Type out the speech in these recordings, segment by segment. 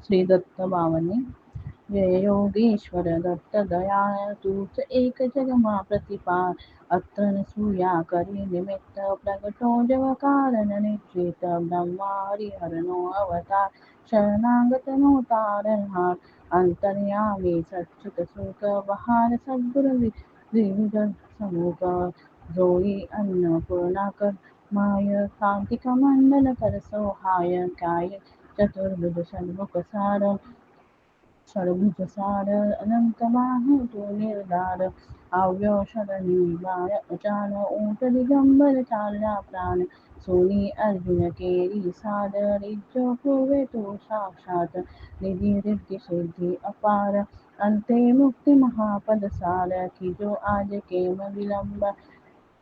श्री दत्त बावने. जय योगेश्वर दत्त दयाळ तूच एक जगमा प्रतिपा. अत्र नसूया करी निमित्त प्रगटो जग कारण निश्चित. ब्रह्मा हरिहरनो अवतार शरणागत नो तारणहार. अंतर्यामी सच्चित सुख बहार सद्गुरु द्विविध समुख. जोई अन्नपूर्णा कर माय कार्तिक मंडल कर सोहाय. काय चतुर्भुज षण्मुख सार षड्भुजसार अनंत बाहु तो निर्धार. अव्यव शरणी गाय अचान ऊट दिगंबर चालला प्राण. सोनी अर्जुन केरी सादर इज्जो पूर्वे तो साक्षात. निधी रिद्धी सिद्धी अपार अंते मुक्ती महापद सार. की जो आज केम विलंब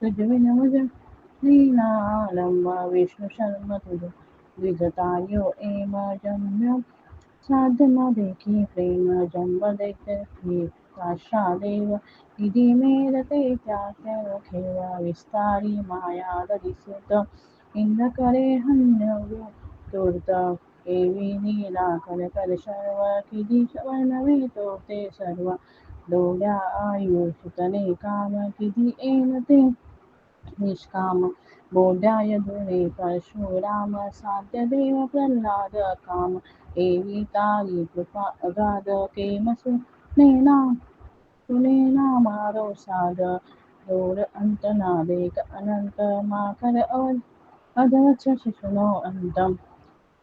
तुझ विन मुझ लीलालंब. विष्णु शर्म तुझ द्विजतायो एम जम्य साध्य न देखी प्रेम. जन्म देखी काशा देव विधी मेरते त्यात्या खेळ. विस्तारी माया दरिसुत इंद्र करे हन्य तूर्त. एवी नीला कर कर शर्व किधी वर्णवे तो ते सर्व. डोल्या आयु सुतने काम किधी येन ते निष्काम. बोधाय धुणे परशुराम साध्य देव प्रल्हाद काम. एवी तारी कृपा अगाध केम सुनेना सुनेना मारो साध. दोर अंत नादेक अनंत माकर अधवच शिशुनो अंतम.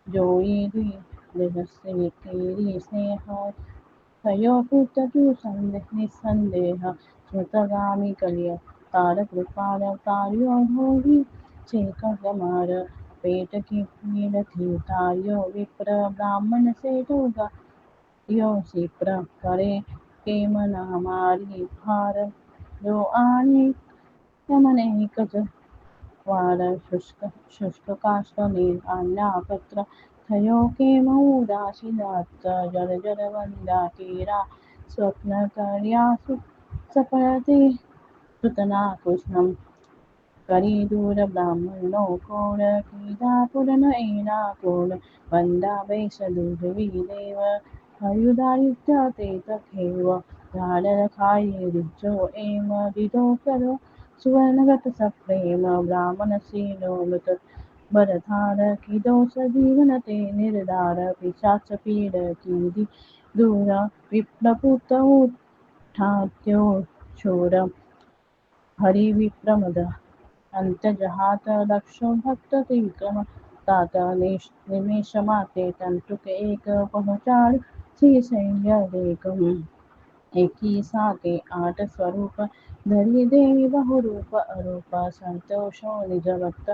जोई द्विजस्य केली स्नेह तयो पुत्र तू निसंदेह. स्मृतगामी कलिय तार कृपाल कार्यो होई छेक गमार. पेट की नीडथी तार्यो विप्र ब्राह्मण से ठोगा यो शिप्र करे केम नामारी भार. जो आणि यमने कच वार. शुष्क काष्ट नील आणला पत्र थयो केम उदासीनात. जर जर वंदा केरा स्वप्न कर्या सफळते सुतना कृष्णम. करी दूर ब्राह्मणो कोण किदा पुरन येना कोण. वंदा बेस दुर्जवी देव हयुदायुध्य तेच खेव. झाडर खाई रिज्जो एम दिदो करो सुवर्णगत सप्रेम. ब्राह्मण सीनो मृत भरधार किदो सजीवन ते निर्धार. पिशाच पीड किदी दूर विप्रपुत उठात्यो शूर. हरी विप्रमद अंतजहात दक्षो भक्त त्रिविक्रम. तात निमेष माते तंतुके एक पहुँचाड श्रीशैल्य देखम. एकी साते आठ स्वरूप धरी देवी बहुरूप अरूप. संतोषो निज भक्त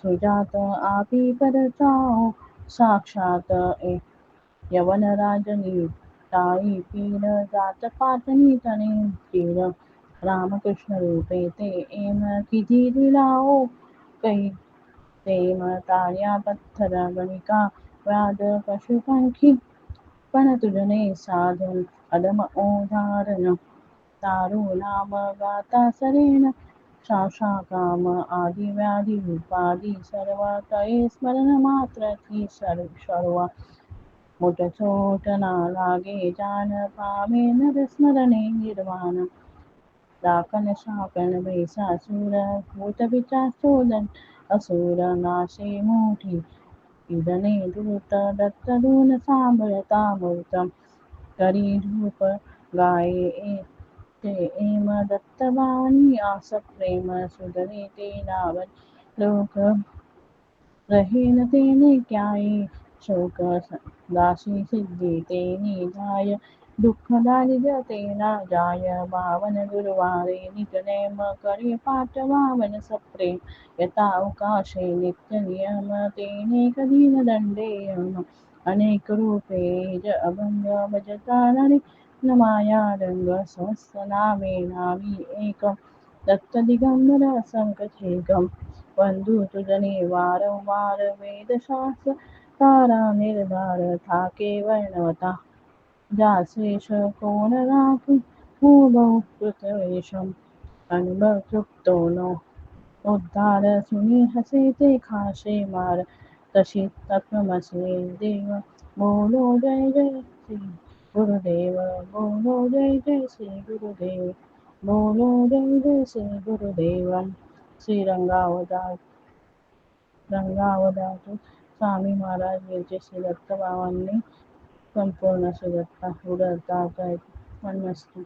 सुजात आपी परताओ साक्षात. यवन राजनी टाळी पीड जात पातनी तने तीर. रामकृष्ण रूपे ते एम किती दिलाओ कै. तेम तार्या पत्थर गणिका व्याध पशुपंखी. पण तुझने साधन अदम ओधारण. तारू नाम गाता सरेन शाशा काम. आदि व्याधी उपाधी सर्व तये स्मरण मात्र थी सर्व. मोठ छोट ना लागे जान पावे नर स्मरणे निर्वाण. दाकन शाकन भैसासुर भूत पिशाच चोदन असुर. नाशे मोठी इदने दूत दत्त दून सांभळता मूर्त. करी धूप गाये ते एम दत्तवाणी आस प्रेम. सुधरे ते नावन लोक रहेन तेने क्याये शोक. दासी सिद्धी तेनी जाय दुःख दारिद्र्य तेना जाय. बावन गुरुवारे निज नेम करी पाठ बावन सप्रेम. यथा अवकाशे नित्य नियम तेने कधी न दंडेयम. अनेक रूपे ज अभंग भजता हरी न माया रंग. सहस्रनामे नावी एक दत्त दिगंबर असंख छेदम. वंदू तुझने वारंवार वेदशास्त्र तारा निर्धार. ठाके वर्णवता जाशेष कोण राखी भूभौ पृथ्वीशम. अनुभव तृप्तो नो उद्धार सुनी हसे ते खाशे मार. तशी तत्वमसि देव बोलो जय जय श्री गुरुदेव बोलो जय जय श्री गुरुदेव बोलो जय जय श्री गुरुदेव रंगावतार स्वामी महाराज यांचे श्री दत्तबाबांनी संपूर्ण श्री दत्ता उडता काय मनमस्ती